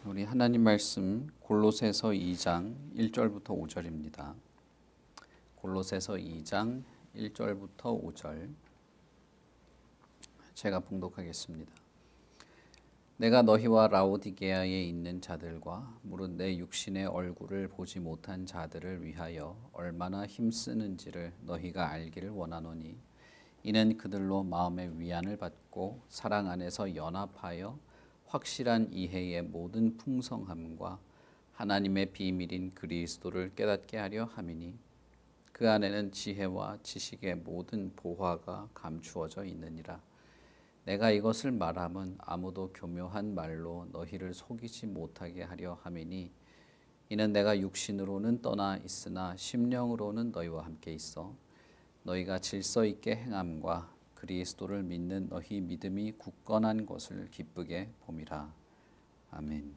우리 하나님 말씀 골로새서 2장 1절부터 5절입니다. 골로새서 2장 1절부터 5절 제가 봉독하겠습니다. 내가 너희와 라오디게아에 있는 자들과 무릇 내 육신의 얼굴을 보지 못한 자들을 위하여 얼마나 힘쓰는지를 너희가 알기를 원하노니 이는 그들로 마음의 위안을 받고 사랑 안에서 연합하여 확실한 이해의 모든 풍성함과 하나님의 비밀인 그리스도를 깨닫게 하려 함이니 그 안에는 지혜와 지식의 모든 보화가 감추어져 있느니라. 내가 이것을 말함은 아무도 교묘한 말로 너희를 속이지 못하게 하려 함이니 이는 내가 육신으로는 떠나 있으나 심령으로는 너희와 함께 있어 너희가 질서 있게 행함과 그리스도를 믿는 너희 믿음이 굳건한 것을 기쁘게 봄이라. 아멘.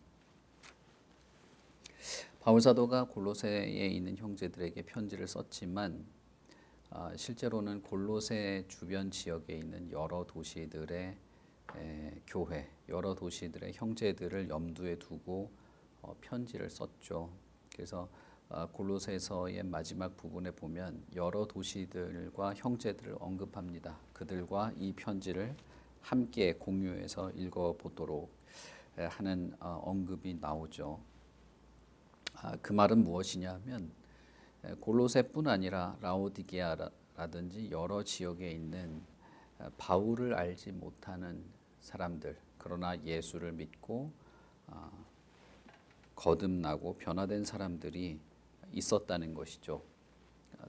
바울 사도가 골로새에 있는 형제들에게 편지를 썼지만 실제로는 골로새 주변 지역에 있는 여러 도시들의 교회, 여러 도시들의 형제들을 염두에 두고 편지를 썼죠. 그래서 골로새서의 마지막 부분에 보면 여러 도시들과 형제들을 언급합니다. 그들과 이 편지를 함께 공유해서 읽어보도록 하는 언급이 나오죠. 그 말은 무엇이냐 하면 골로새뿐 아니라 라오디게아라든지 여러 지역에 있는 바울을 알지 못하는 사람들, 그러나 예수를 믿고 거듭나고 변화된 사람들이 있었다는 것이죠.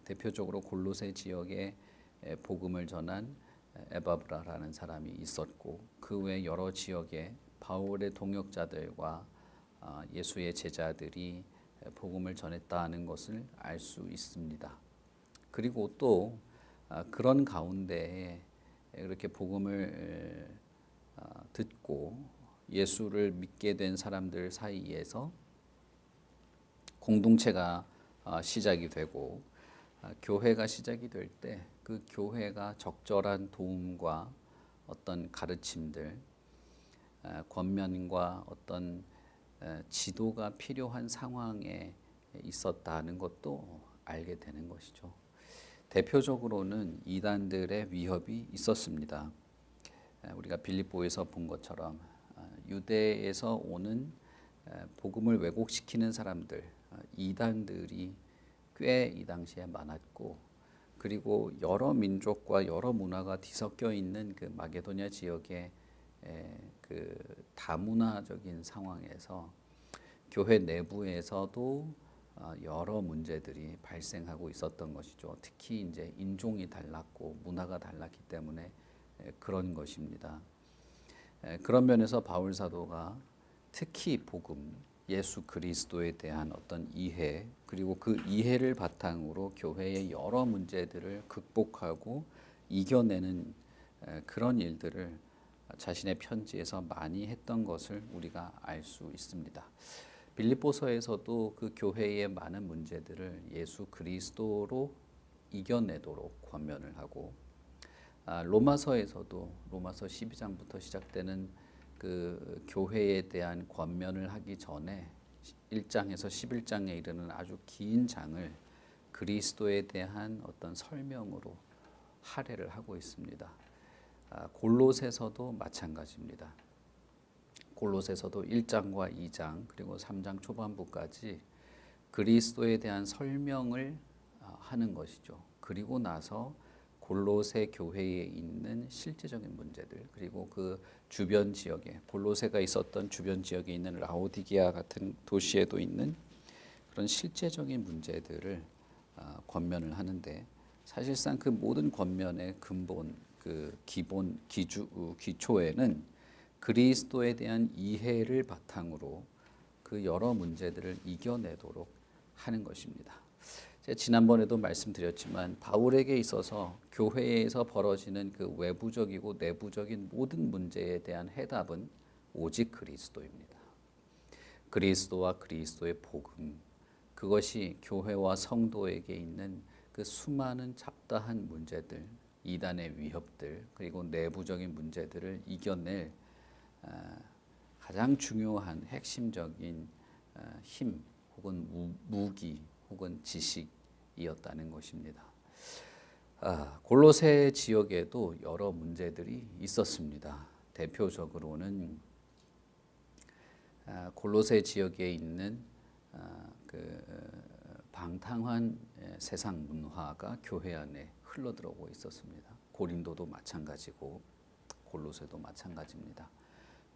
대표적으로 골로새 지역에 복음을 전한 에바브라라는 사람이 있었고 그 외 여러 지역에 바울의 동역자들과 예수의 제자들이 복음을 전했다는 것을 알 수 있습니다. 그리고 또 그런 가운데에 이렇게 복음을 듣고 예수를 믿게 된 사람들 사이에서 공동체가 시작이 되고 교회가 시작이 될 때 그 교회가 적절한 도움과 어떤 가르침들, 권면과 어떤 지도가 필요한 상황에 있었다는 것도 알게 되는 것이죠. 대표적으로는 이단들의 위협이 있었습니다. 우리가 빌립보에서 본 것처럼 유대에서 오는 복음을 왜곡시키는 사람들, 이단들이 꽤 이 당시에 많았고 그리고 여러 민족과 여러 문화가 뒤섞여 있는 그 마게도냐 지역의 그 다문화적인 상황에서 교회 내부에서도 여러 문제들이 발생하고 있었던 것이죠. 특히 이제 인종이 달랐고 문화가 달랐기 때문에 그런 것입니다. 그런 면에서 바울 사도가 특히 복음, 예수 그리스도에 대한 어떤 이해, 그리고 그 이해를 바탕으로 교회의 여러 문제들을 극복하고 이겨내는 그런 일들을 자신의 편지에서 많이 했던 것을 우리가 알 수 있습니다. 빌립보서에서도 그 교회의 많은 문제들을 예수 그리스도로 이겨내도록 권면을 하고 로마서에서도 로마서 12장부터 시작되는 그 교회에 대한 권면을 하기 전에 1장에서 11장에 이르는 아주 긴 장을 그리스도에 대한 어떤 설명으로 할애를 하고 있습니다. 골로새서도 마찬가지입니다. 골로새서도 1장과 2장 그리고 3장 초반부까지 그리스도에 대한 설명을 하는 것이죠. 그리고 나서 골로새 교회에 있는 실제적인 문제들 그리고 그 주변 지역에 골로새가 있었던 주변 지역에 있는 라오디게아 같은 도시에도 있는 그런 실제적인 문제들을 권면을 하는데 사실상 그 모든 권면의 근본 그 기초에는 그리스도에 대한 이해를 바탕으로 그 여러 문제들을 이겨내도록 하는 것입니다. 제가 지난번에도 말씀드렸지만 바울에게 있어서 교회에서 벌어지는 그 외부적이고 내부적인 모든 문제에 대한 해답은 오직 그리스도입니다. 그리스도와 그리스도의 복음, 그것이 교회와 성도에게 있는 그 수많은 잡다한 문제들, 이단의 위협들, 그리고 내부적인 문제들을 이겨낼 가장 중요한 핵심적인 힘 혹은 무기 혹은 지식이었다는 것입니다. 골로새 지역에도 여러 문제들이 있었습니다. 대표적으로는 골로새 지역에 있는 그 방탕한 세상 문화가 교회 안에 흘러들어오고 있었습니다. 고린도도 마찬가지고 골로새도 마찬가지입니다.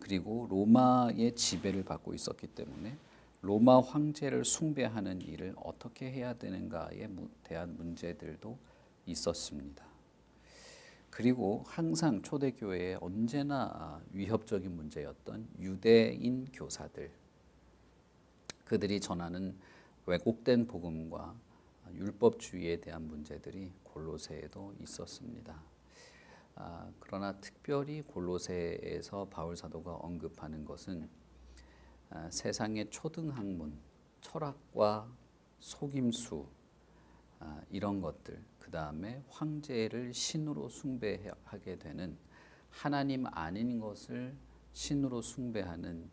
그리고 로마의 지배를 받고 있었기 때문에 로마 황제를 숭배하는 일을 어떻게 해야 되는가에 대한 문제들도 있었습니다. 그리고 항상 초대교회에 언제나 위협적인 문제였던 유대인 교사들, 그들이 전하는 왜곡된 복음과 율법주의에 대한 문제들이 골로새에도 있었습니다. 그러나 특별히 골로새에서 바울 사도가 언급하는 것은 세상의 초등학문, 철학과 속임수, 이런 것들, 그 다음에 황제를 신으로 숭배하게 되는 하나님 아닌 것을 신으로 숭배하는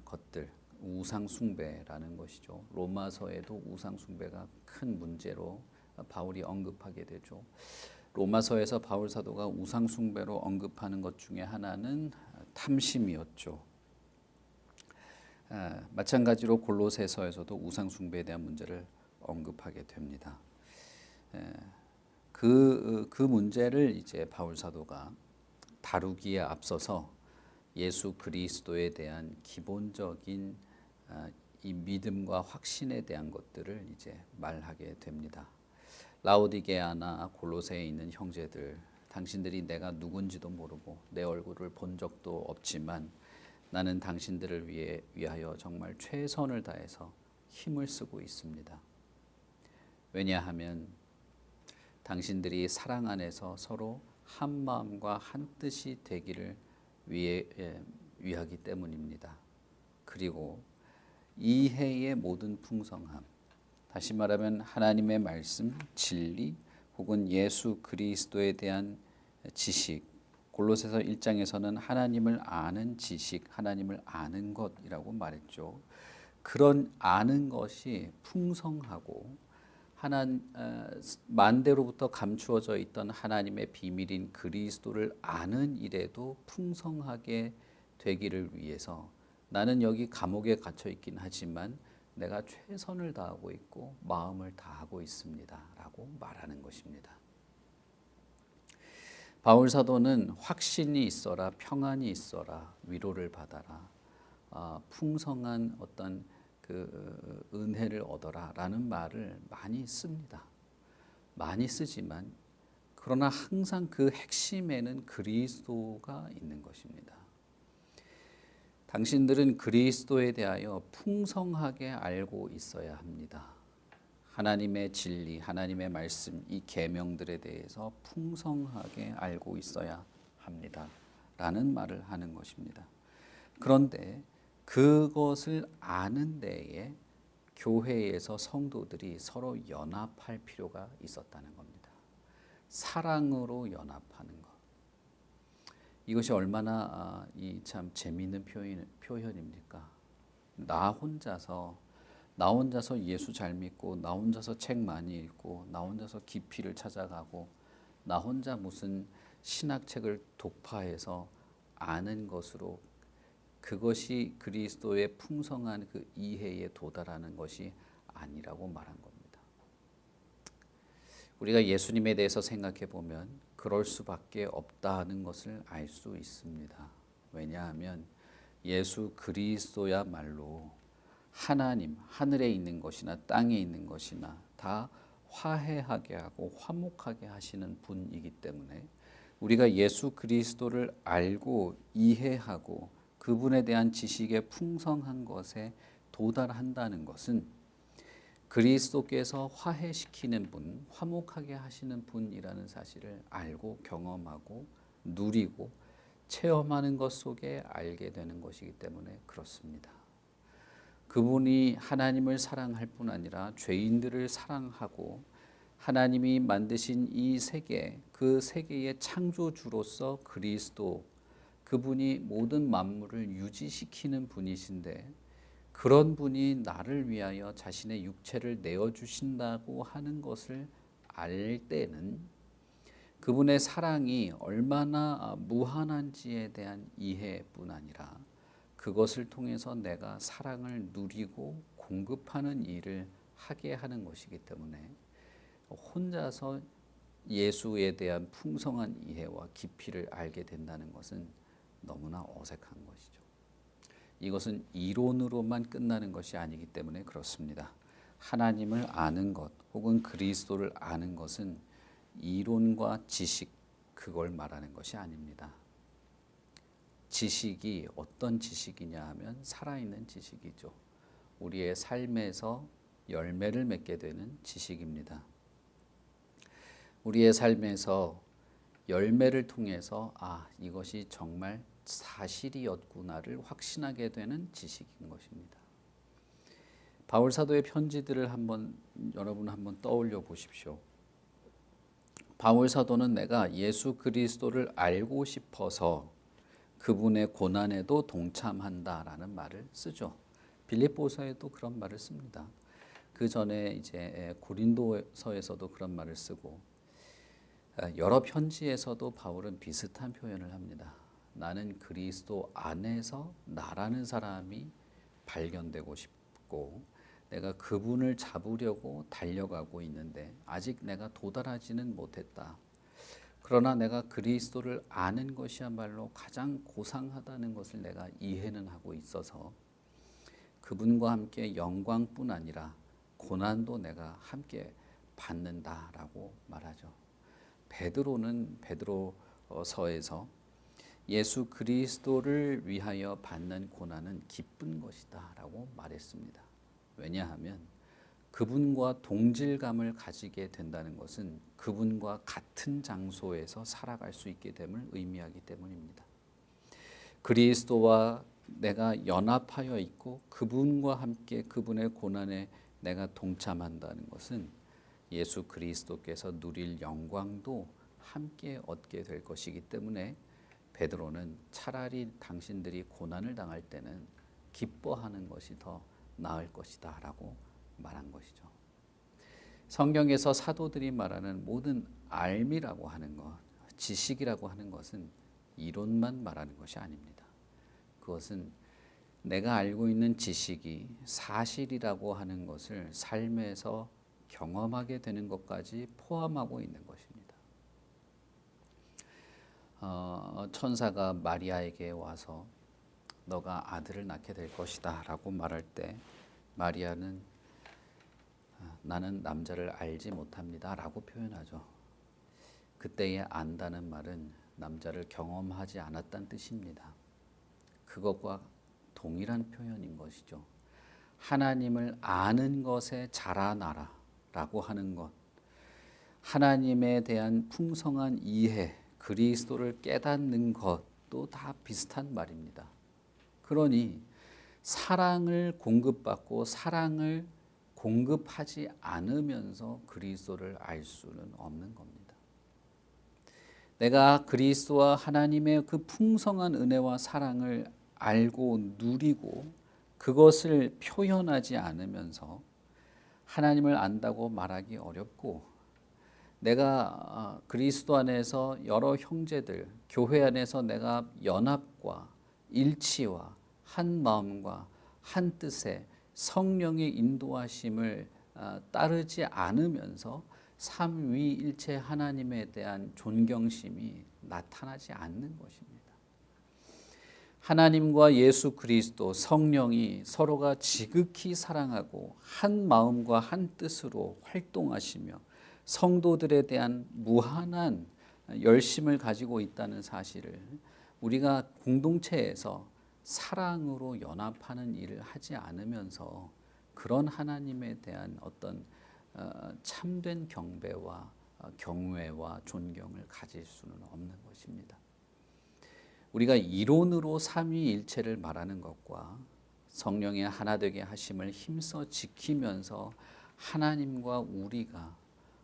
것들, 우상 숭배라는 것이죠. 로마서에도 우상 숭배가 큰 문제로 바울이 언급하게 되죠. 로마서에서 바울 사도가 우상 숭배로 언급하는 것 중에 하나는 탐심이었죠. 마찬가지로 골로새서에서도 우상 숭배에 대한 문제를 언급하게 됩니다. 그 문제를 이제 바울 사도가 다루기에 앞서서 예수 그리스도에 대한 기본적인 이 믿음과 확신에 대한 것들을 이제 말하게 됩니다. 라오디게아나 골로새에 있는 형제들, 당신들이 내가 누군지도 모르고 내 얼굴을 본 적도 없지만 나는 당신들을 위하여 정말 최선을 다해서 힘을 쓰고 있습니다. 왜냐하면 당신들이 사랑 안에서 서로 한 마음과 한 뜻이 되기를 위하기 때문입니다. 그리고 이해의 모든 풍성함, 다시 말하면 하나님의 말씀, 진리 혹은 예수 그리스도에 대한 지식, 골로새서 1장에서는 하나님을 아는 지식, 하나님을 아는 것이라고 말했죠. 그런 아는 것이 풍성하고 만대로부터 감추어져 있던 하나님의 비밀인 그리스도를 아는 일에도 풍성하게 되기를 위해서 나는 여기 감옥에 갇혀 있긴 하지만 내가 최선을 다하고 있고 마음을 다하고 있습니다 라고 말하는 것입니다. 바울 사도는 확신이 있어라, 평안이 있어라, 위로를 받아라, 풍성한 어떤 그 은혜를 얻어라 라는 말을 많이 씁니다. 많이 쓰지만 그러나 항상 그 핵심에는 그리스도가 있는 것입니다. 당신들은 그리스도에 대하여 풍성하게 알고 있어야 합니다. 하나님의 진리, 하나님의 말씀, 이 계명들에 대해서 풍성하게 알고 있어야 합니다 라는 말을 하는 것입니다. 그런데 그것을 아는 데에 교회에서 성도들이 서로 연합할 필요가 있었다는 겁니다. 사랑으로 연합하는 것. 이것이 얼마나 참 재미있는 표현입니까? 나 혼자서 예수 잘 믿고, 나 혼자서 책 많이 읽고, 나 혼자서 깊이를 찾아가고, 나 혼자 무슨 신학책을 독파해서 아는 것으로 그것이 그리스도의 풍성한 그 이해에 도달하는 것이 아니라고 말한 겁니다. 우리가 예수님에 대해서 생각해 보면 그럴 수밖에 없다는 것을 알 수 있습니다. 왜냐하면 예수 그리스도야말로 하나님, 하늘에 있는 것이나 땅에 있는 것이나 다 화해하게 하고 화목하게 하시는 분이기 때문에 우리가 예수 그리스도를 알고 이해하고 그분에 대한 지식의 풍성한 것에 도달한다는 것은 그리스도께서 화해시키는 분, 화목하게 하시는 분이라는 사실을 알고 경험하고 누리고 체험하는 것 속에 알게 되는 것이기 때문에 그렇습니다. 그분이 하나님을 사랑할 뿐 아니라 죄인들을 사랑하고 하나님이 만드신 이 세계, 그 세계의 창조주로서 그리스도, 그분이 모든 만물을 유지시키는 분이신데 그런 분이 나를 위하여 자신의 육체를 내어주신다고 하는 것을 알 때는 그분의 사랑이 얼마나 무한한지에 대한 이해뿐 아니라 그것을 통해서 내가 사랑을 누리고 공급하는 일을 하게 하는 것이기 때문에 혼자서 예수에 대한 풍성한 이해와 깊이를 알게 된다는 것은 너무나 어색한 것이죠. 이것은 이론으로만 끝나는 것이 아니기 때문에 그렇습니다. 하나님을 아는 것 혹은 그리스도를 아는 것은 이론과 지식 그걸 말하는 것이 아닙니다. 지식이 어떤 지식이냐 하면 살아있는 지식이죠. 우리의 삶에서 열매를 맺게 되는 지식입니다. 우리의 삶에서 열매를 통해서 이것이 정말 사실이었구나를 확신하게 되는 지식인 것입니다. 바울 사도의 편지들을 여러분 한번 떠올려 보십시오. 바울 사도는 내가 예수 그리스도를 알고 싶어서 그분의 고난에도 동참한다라는 말을 쓰죠. 빌립보서에도 그런 말을 씁니다. 그 전에 이제 고린도서에서도 그런 말을 쓰고 여러 편지에서도 바울은 비슷한 표현을 합니다. 나는 그리스도 안에서 나라는 사람이 발견되고 싶고 내가 그분을 잡으려고 달려가고 있는데 아직 내가 도달하지는 못했다. 그러나 내가 그리스도를 아는 것이야말로 가장 고상하다는 것을 내가 이해는 하고 있어서 그분과 함께 영광뿐 아니라 고난도 내가 함께 받는다라고 말하죠. 베드로는 베드로서에서 예수 그리스도를 위하여 받는 고난은 기쁜 것이다 라고 말했습니다. 왜냐하면 그분과 동질감을 가지게 된다는 것은 그분과 같은 장소에서 살아갈 수 있게 됨을 의미하기 때문입니다. 그리스도와 내가 연합하여 있고 그분과 함께 그분의 고난에 내가 동참한다는 것은 예수 그리스도께서 누릴 영광도 함께 얻게 될 것이기 때문에 베드로는 차라리 당신들이 고난을 당할 때는 기뻐하는 것이 더 나을 것이다 라고 말한 것이죠. 성경에서 사도들이 말하는 모든 알미라고 하는 것, 지식이라고 하는 것은 이론만 말하는 것이 아닙니다. 그것은 내가 알고 있는 지식이 사실이라고 하는 것을 삶에서 경험하게 되는 것까지 포함하고 있는 것입니다. 천사가 마리아에게 와서 너가 아들을 낳게 될 것이다 라고 말할 때 마리아는 나는 남자를 알지 못합니다 라고 표현하죠. 그때의 안다는 말은 남자를 경험하지 않았다는 뜻입니다. 그것과 동일한 표현인 것이죠. 하나님을 아는 것에 자라나라 라고 하는 것, 하나님에 대한 풍성한 이해, 그리스도를 깨닫는 것도 다 비슷한 말입니다. 그러니 사랑을 공급받고 사랑을 공급하지 않으면서 그리스도를 알 수는 없는 겁니다. 내가 그리스도와 하나님의 그 풍성한 은혜와 사랑을 알고 누리고 그것을 표현하지 않으면서 하나님을 안다고 말하기 어렵고 내가 그리스도 안에서 여러 형제들, 교회 안에서 내가 연합과 일치와 한 마음과 한 뜻에 성령의 인도하심을 따르지 않으면서 삼위일체 하나님에 대한 존경심이 나타나지 않는 것입니다. 하나님과 예수 그리스도 성령이 서로가 지극히 사랑하고 한 마음과 한 뜻으로 활동하시며 성도들에 대한 무한한 열심을 가지고 있다는 사실을 우리가 공동체에서 사랑으로 연합하는 일을 하지 않으면서 그런 하나님에 대한 어떤 참된 경배와 경외와 존경을 가질 수는 없는 것입니다. 우리가 이론으로 삼위일체를 말하는 것과 성령의 하나 되게 하심을 힘써 지키면서 하나님과 우리가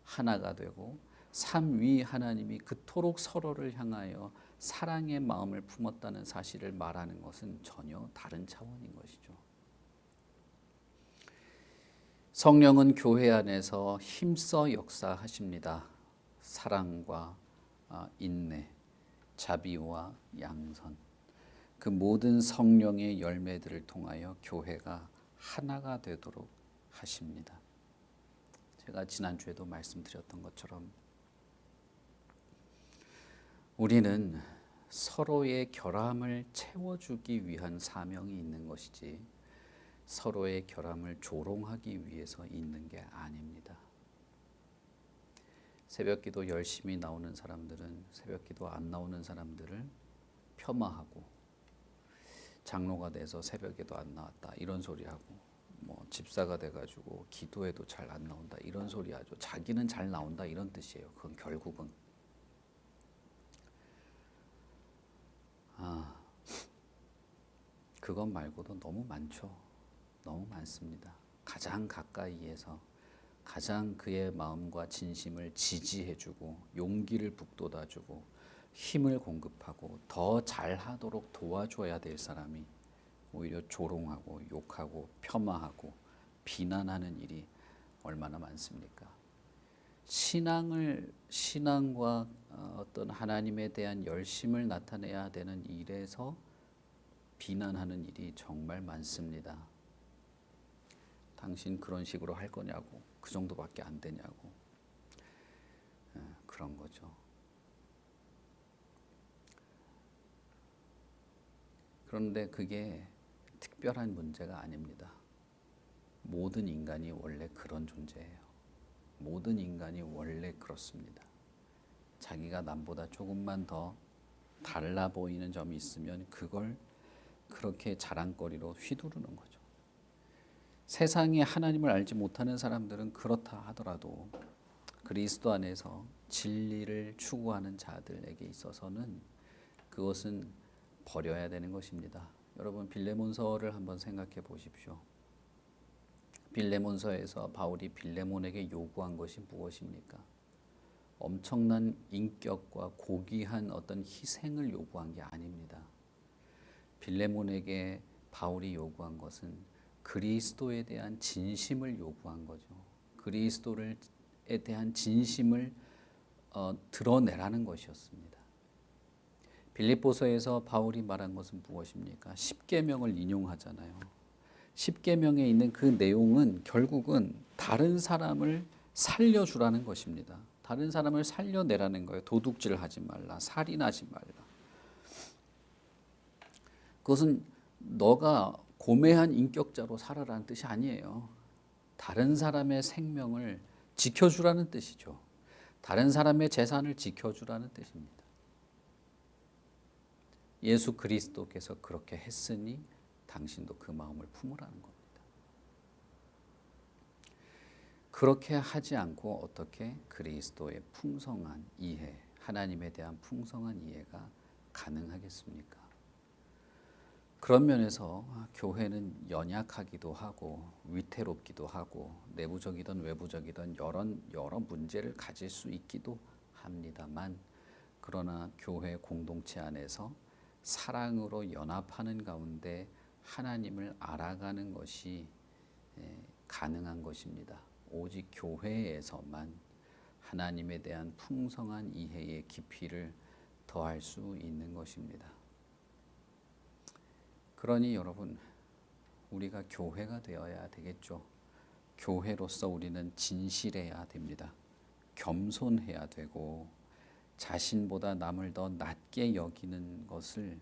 하나가 되고 삼위 하나님이 그토록 서로를 향하여 사랑의 마음을 품었다는 사실을 말하는 것은 전혀 다른 차원인 것이죠. 성령은 교회 안에서 힘써 역사하십니다. 사랑과 인내, 자비와 양선, 그 모든 성령의 열매들을 통하여 교회가 하나가 되도록 하십니다. 제가 지난주에도 말씀드렸던 것처럼 우리는 서로의 결함을 채워주기 위한 사명이 있는 것이지 서로의 결함을 조롱하기 위해서 있는 게 아닙니다. 새벽기도 열심히 나오는 사람들은 새벽기도 안 나오는 사람들을 폄하하고, 장로가 돼서 새벽에도 안 나왔다 이런 소리하고, 뭐 집사가 돼가지고 기도해도 잘 안 나온다 이런 소리 하죠. 자기는 잘 나온다 이런 뜻이에요. 그건 결국은 그것 말고도 너무 많죠. 너무 많습니다. 가장 가까이에서 가장 그의 마음과 진심을 지지해주고 용기를 북돋아주고 힘을 공급하고 더 잘하도록 도와줘야 될 사람이 오히려 조롱하고 욕하고 폄하하고 비난하는 일이 얼마나 많습니까? 신앙과 어떤 하나님에 대한 열심을 나타내야 되는 일에서 비난하는 일이 정말 많습니다. 당신 그런 식으로 할 거냐고, 그 정도밖에 안 되냐고, 그런 거죠. 그런데 그게 특별한 문제가 아닙니다. 모든 인간이 원래 그런 존재예요. 모든 인간이 원래 그렇습니다. 자기가 남보다 조금만 더 달라 보이는 점이 있으면 그걸 그렇게 자랑거리로 휘두르는 거죠. 세상에 하나님을 알지 못하는 사람들은 그렇다 하더라도 그리스도 안에서 진리를 추구하는 자들에게 있어서는 그것은 버려야 되는 것입니다. 여러분, 빌레몬서를 한번 생각해 보십시오. 빌레몬서에서 바울이 빌레몬에게 요구한 것이 무엇입니까? 엄청난 인격과 고귀한 어떤 희생을 요구한 게 아닙니다. 빌레몬에게 바울이 요구한 것은 그리스도에 대한 진심을 요구한 거죠. 그리스도에 대한 진심을 드러내라는 것이었습니다. 빌립보서에서 바울이 말한 것은 무엇입니까? 십계명을 인용하잖아요. 십계명에 있는 그 내용은 결국은 다른 사람을 살려주라는 것입니다. 다른 사람을 살려내라는 거예요. 도둑질하지 말라, 살인하지 말라. 그것은 너가 고매한 인격자로 살아라는 뜻이 아니에요. 다른 사람의 생명을 지켜주라는 뜻이죠. 다른 사람의 재산을 지켜주라는 뜻입니다. 예수 그리스도께서 그렇게 했으니 당신도 그 마음을 품으라는 겁니다. 그렇게 하지 않고 어떻게 그리스도의 풍성한 이해, 하나님에 대한 풍성한 이해가 가능하겠습니까? 그런 면에서 교회는 연약하기도 하고 위태롭기도 하고 내부적이든 외부적이든 여러 문제를 가질 수 있기도 합니다만, 그러나 교회 공동체 안에서 사랑으로 연합하는 가운데 하나님을 알아가는 것이 가능한 것입니다. 오직 교회에서만 하나님에 대한 풍성한 이해의 깊이를 더할 수 있는 것입니다. 그러니 여러분, 우리가 교회가 되어야 되겠죠. 교회로서 우리는 진실해야 됩니다. 겸손해야 되고 자신보다 남을 더 낮게 여기는 것을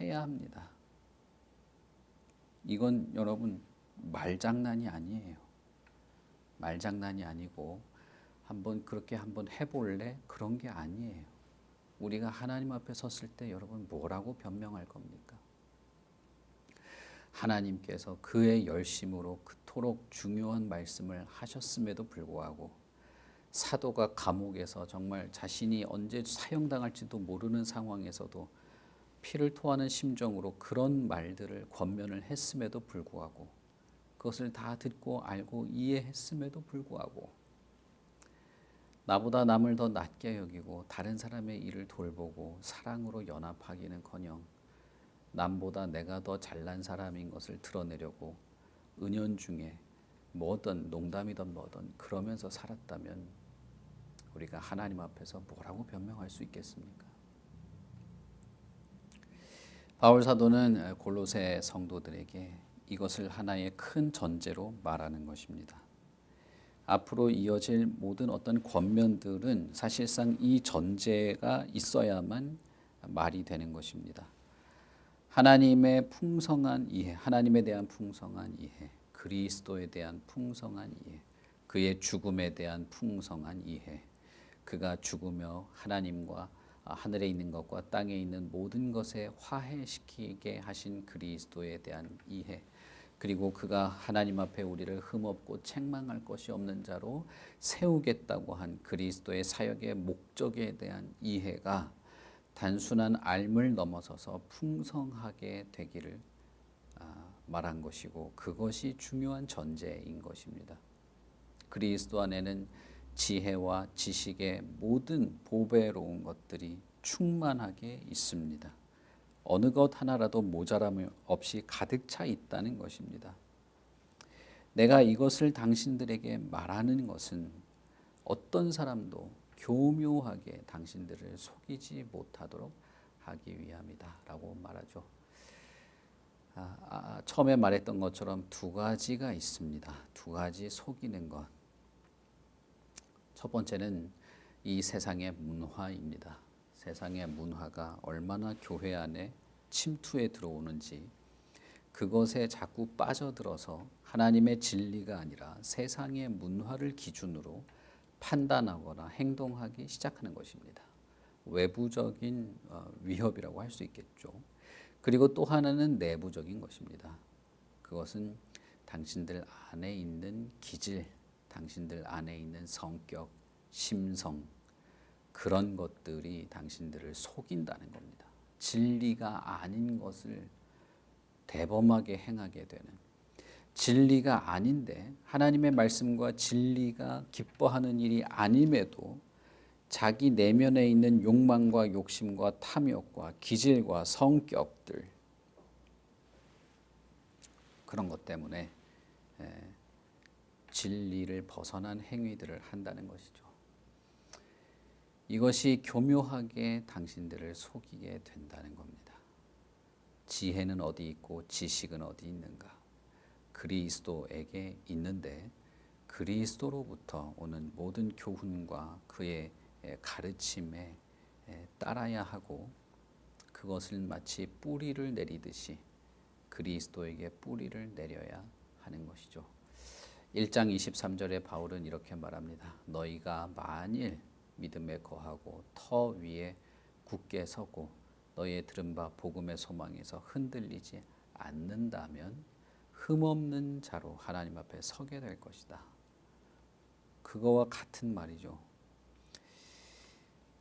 해야 합니다. 이건 여러분 말장난이 아니에요. 말장난이 아니고 그렇게 한번 해볼래? 그런 게 아니에요. 우리가 하나님 앞에 섰을 때 여러분 뭐라고 변명할 겁니까? 하나님께서 그의 열심으로 그토록 중요한 말씀을 하셨음에도 불구하고 사도가 감옥에서 정말 자신이 언제 사형당할지도 모르는 상황에서도 피를 토하는 심정으로 그런 말들을 권면을 했음에도 불구하고, 그것을 다 듣고 알고 이해했음에도 불구하고 나보다 남을 더 낮게 여기고 다른 사람의 일을 돌보고 사랑으로 연합하기는커녕 남보다 내가 더 잘난 사람인 것을 드러내려고 은연중에 뭐든 농담이든 뭐든 그러면서 살았다면 우리가 하나님 앞에서 뭐라고 변명할 수 있겠습니까? 바울 사도는 골로새 성도들에게 이것을 하나의 큰 전제로 말하는 것입니다. 앞으로 이어질 모든 어떤 권면들은 사실상 이 전제가 있어야만 말이 되는 것입니다. 하나님의 풍성한 이해, 하나님에 대한 풍성한 이해, 그리스도에 대한 풍성한 이해, 그의 죽음에 대한 풍성한 이해, 그가 죽으며 하나님과 하늘에 있는 것과 땅에 있는 모든 것에 화해시키게 하신 그리스도에 대한 이해, 그리고 그가 하나님 앞에 우리를 흠없고 책망할 것이 없는 자로 세우겠다고 한 그리스도의 사역의 목적에 대한 이해가 단순한 알물 넘어서서 풍성하게 되기를 말한 것이고 그것이 중요한 전제인 것입니다. 그리스도 안에는 지혜와 지식의 모든 보배로운 것들이 충만하게 있습니다. 어느 것 하나라도 모자람 없이 가득 차 있다는 것입니다. 내가 이것을 당신들에게 말하는 것은 어떤 사람도 교묘하게 당신들을 속이지 못하도록 하기 위함이다 라고 말하죠. 처음에 말했던 것처럼 두 가지가 있습니다. 두 가지 속이는 것. 첫 번째는 이 세상의 문화입니다. 세상의 문화가 얼마나 교회 안에 침투해 들어오는지 그것에 자꾸 빠져들어서 하나님의 진리가 아니라 세상의 문화를 기준으로 판단하거나 행동하기 시작하는 것입니다. 외부적인 위협이라고 할 수 있겠죠. 그리고 또 하나는 내부적인 것입니다. 그것은 당신들 안에 있는 기질, 당신들 안에 있는 성격, 심성, 그런 것들이 당신들을 속인다는 겁니다. 진리가 아닌 것을 대범하게 행하게 되는, 진리가 아닌데 하나님의 말씀과 진리가 기뻐하는 일이 아님에도 자기 내면에 있는 욕망과 욕심과 탐욕과 기질과 성격들, 그런 것 때문에 진리를 벗어난 행위들을 한다는 것이죠. 이것이 교묘하게 당신들을 속이게 된다는 겁니다. 지혜는 어디 있고 지식은 어디 있는가? 그리스도에게 있는데 그리스도로부터 오는 모든 교훈과 그의 가르침에 따라야 하고 그것을 마치 뿌리를 내리듯이 그리스도에게 뿌리를 내려야 하는 것이죠. 1장 23절에 바울은 이렇게 말합니다. 너희가 만일 믿음에 거하고 터 위에 굳게 서고 너희의 들은 바 복음의 소망에서 흔들리지 않는다면 흠없는 자로 하나님 앞에 서게 될 것이다. 그거와 같은 말이죠.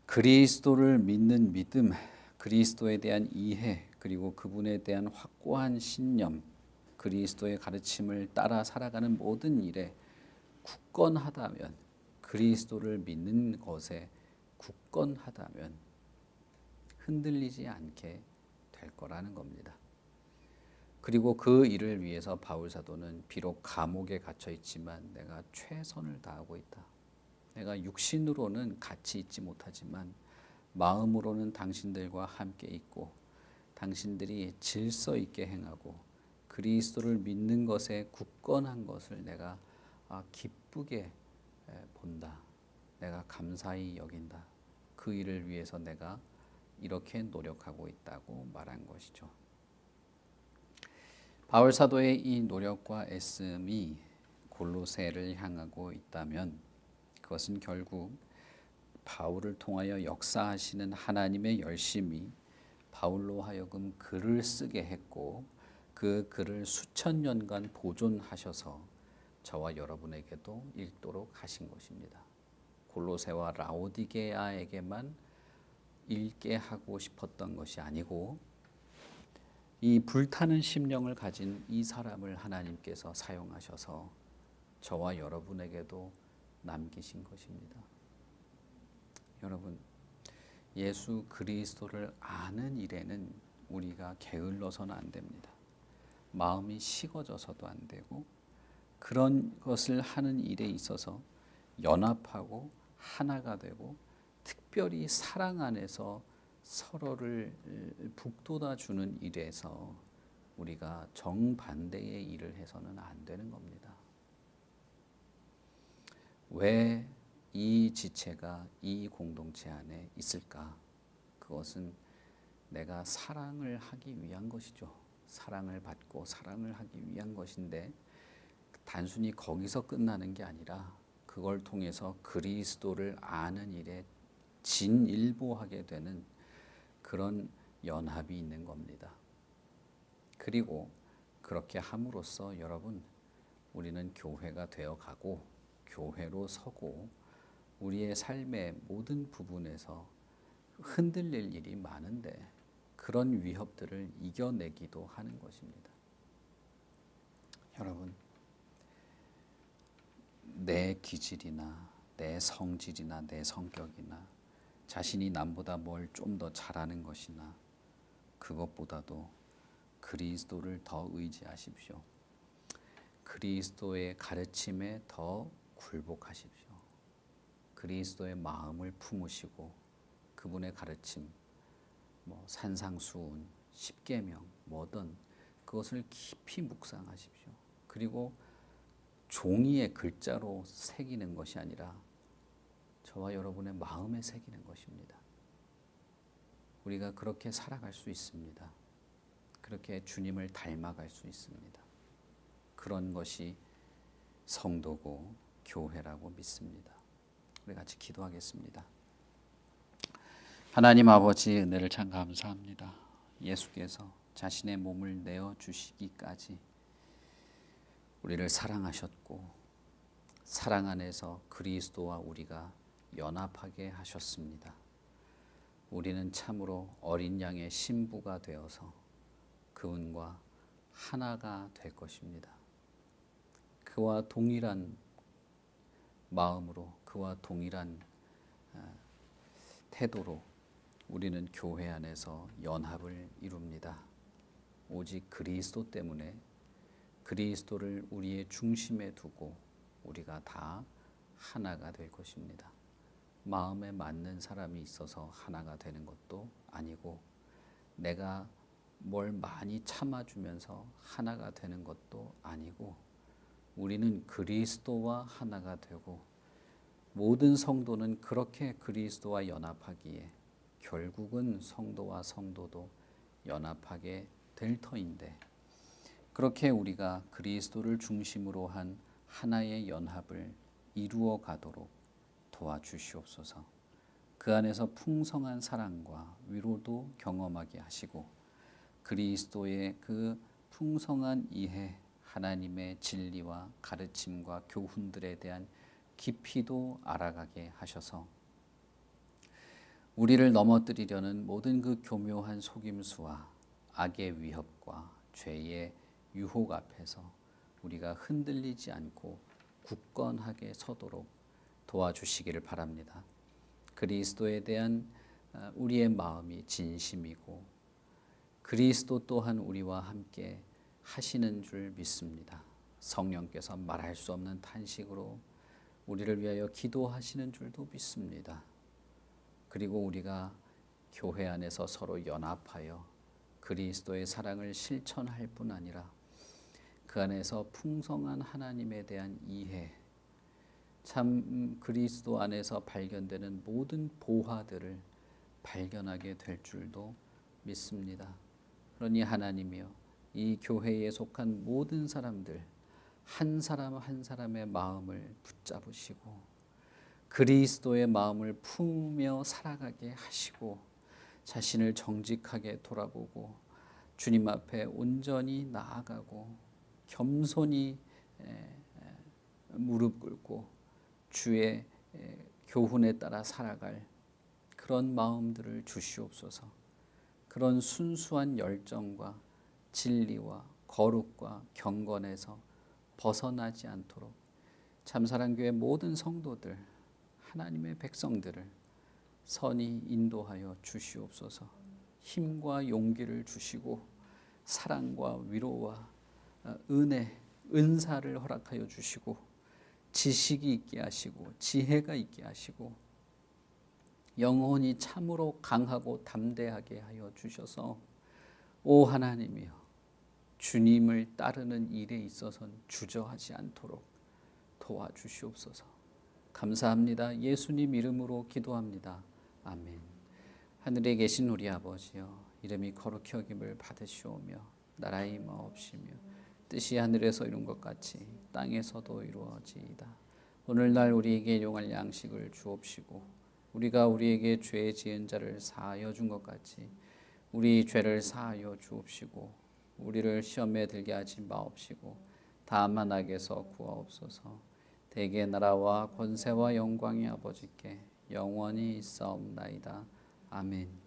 그리스도를 믿는 믿음, 그리스도에 대한 이해, 그리고 그분에 대한 확고한 신념, 그리스도의 가르침을 따라 살아가는 모든 일에 굳건하다면, 그리스도를 믿는 것에 굳건하다면 흔들리지 않게 될 거라는 겁니다. 그리고 그 일을 위해서 바울 사도는 비록 감옥에 갇혀 있지만 내가 최선을 다하고 있다. 내가 육신으로는 같이 있지 못하지만 마음으로는 당신들과 함께 있고 당신들이 질서 있게 행하고 그리스도를 믿는 것에 굳건한 것을 내가 기쁘게 본다. 내가 감사히 여긴다. 그 일을 위해서 내가 이렇게 노력하고 있다고 말한 것이죠. 바울 사도의 이 노력과 애씀이 골로새를 향하고 있다면 그것은 결국 바울을 통하여 역사하시는 하나님의 열심이 바울로 하여금 글을 쓰게 했고 그 글을 수천 년간 보존하셔서 저와 여러분에게도 읽도록 하신 것입니다. 골로새와 라오디게아에게만 읽게 하고 싶었던 것이 아니고 이 불타는 심령을 가진 이 사람을 하나님께서 사용하셔서 저와 여러분에게도 남기신 것입니다. 여러분, 예수 그리스도를 아는 일에는 우리가 게을러서는 안 됩니다. 마음이 식어져서도 안 되고, 그런 것을 하는 일에 있어서 연합하고 하나가 되고, 특별히 사랑 안에서 서로를 북돋아 주는 일에서 우리가 정반대의 일을 해서는 안 되는 겁니다. 왜 이 지체가 이 공동체 안에 있을까? 그것은 내가 사랑을 하기 위한 것이죠. 사랑을 받고 사랑을 하기 위한 것인데, 단순히 거기서 끝나는 게 아니라 그걸 통해서 그리스도를 아는 일에 진일보하게 되는 그런 연합이 있는 겁니다. 그리고 그렇게 함으로써 여러분, 우리는 교회가 되어가고 교회로 서고 우리의 삶의 모든 부분에서 흔들릴 일이 많은데, 그런 위협들을 이겨내기도 하는 것입니다. 여러분, 내 기질이나 내 성질이나 내 성격이나 자신이 남보다 뭘 좀 더 잘하는 것이나, 그것보다도 그리스도를 더 의지하십시오. 그리스도의 가르침에 더 굴복하십시오. 그리스도의 마음을 품으시고 그분의 가르침, 산상수훈, 십계명 뭐든 그것을 깊이 묵상하십시오. 그리고 종이에 글자로 새기는 것이 아니라 저와 여러분의 마음에 새기는 것입니다. 우리가 그렇게 살아갈 수 있습니다. 그렇게 주님을 닮아갈 수 있습니다. 그런 것이 성도고 교회라고 믿습니다. 우리 같이 기도하겠습니다. 하나님 아버지, 은혜를 참 감사합니다. 예수께서 자신의 몸을 내어 주시기까지 우리를 사랑하셨고, 사랑 안에서 그리스도와 우리가 연합하게 하셨습니다. 우리는 참으로 어린 양의 신부가 되어서 그분과 하나가 될 것입니다. 그와 동일한 마음으로, 그와 동일한 태도로 우리는 교회 안에서 연합을 이룹니다. 오직 그리스도 때문에, 그리스도를 우리의 중심에 두고 우리가 다 하나가 될 것입니다. 마음에 맞는 사람이 있어서 하나가 되는 것도 아니고, 내가 뭘 많이 참아주면서 하나가 되는 것도 아니고, 우리는 그리스도와 하나가 되고, 모든 성도는 그렇게 그리스도와 연합하기에 결국은 성도와 성도도 연합하게 될 터인데, 그렇게 우리가 그리스도를 중심으로 한 하나의 연합을 이루어 가도록 도와주시옵소서. 그 안에서 풍성한 사랑과 위로도 경험하게 하시고, 그리스도의 그 풍성한 이해, 하나님의 진리와 가르침과 교훈들에 대한 깊이도 알아가게 하셔서 우리를 넘어뜨리려는 모든 그 교묘한 속임수와 악의 위협과 죄의 유혹 앞에서 우리가 흔들리지 않고 굳건하게 서도록 도와주시기를 바랍니다. 그리스도에 대한 우리의 마음이 진심이고, 그리스도 또한 우리와 함께 하시는 줄 믿습니다. 성령께서 말할 수 없는 탄식으로 우리를 위하여 기도하시는 줄도 믿습니다. 그리고 우리가 교회 안에서 서로 연합하여 그리스도의 사랑을 실천할 뿐 아니라 그 안에서 풍성한 하나님에 대한 이해, 참 그리스도 안에서 발견되는 모든 보화들을 발견하게 될 줄도 믿습니다. 그러니 하나님이여, 이 교회에 속한 모든 사람들 한 사람 한 사람의 마음을 붙잡으시고 그리스도의 마음을 품으며 살아가게 하시고, 자신을 정직하게 돌아보고 주님 앞에 온전히 나아가고 겸손히 무릎 꿇고 주의 교훈에 따라 살아갈 그런 마음들을 주시옵소서. 그런 순수한 열정과 진리와 거룩과 경건에서 벗어나지 않도록 참사랑교회 모든 성도들, 하나님의 백성들을 선이 인도하여 주시옵소서. 힘과 용기를 주시고 사랑과 위로와 은혜, 은사를 허락하여 주시고 지식이 있게 하시고 지혜가 있게 하시고 영혼이 참으로 강하고 담대하게 하여 주셔서 오 하나님이여 주님을 따르는 일에 있어서는 주저하지 않도록 도와주시옵소서. 감사합니다. 예수님 이름으로 기도합니다. 아멘. 하늘에 계신 우리 아버지여 이름이 거룩히 여김을 받으시오며 나라의 마옵시며 뜻이 하늘에서 이룬 것 같이 땅에서도 이루어지이다. 오늘날 우리에게 일용할 양식을 주옵시고 우리가 우리에게 죄 지은 자를 사하여 준 것 같이 우리 죄를 사하여 주옵시고 우리를 시험에 들게 하지 마옵시고 다만 악에서 구하옵소서. 대개 나라와 권세와 영광이 아버지께 영원히 있사옵나이다. 아멘.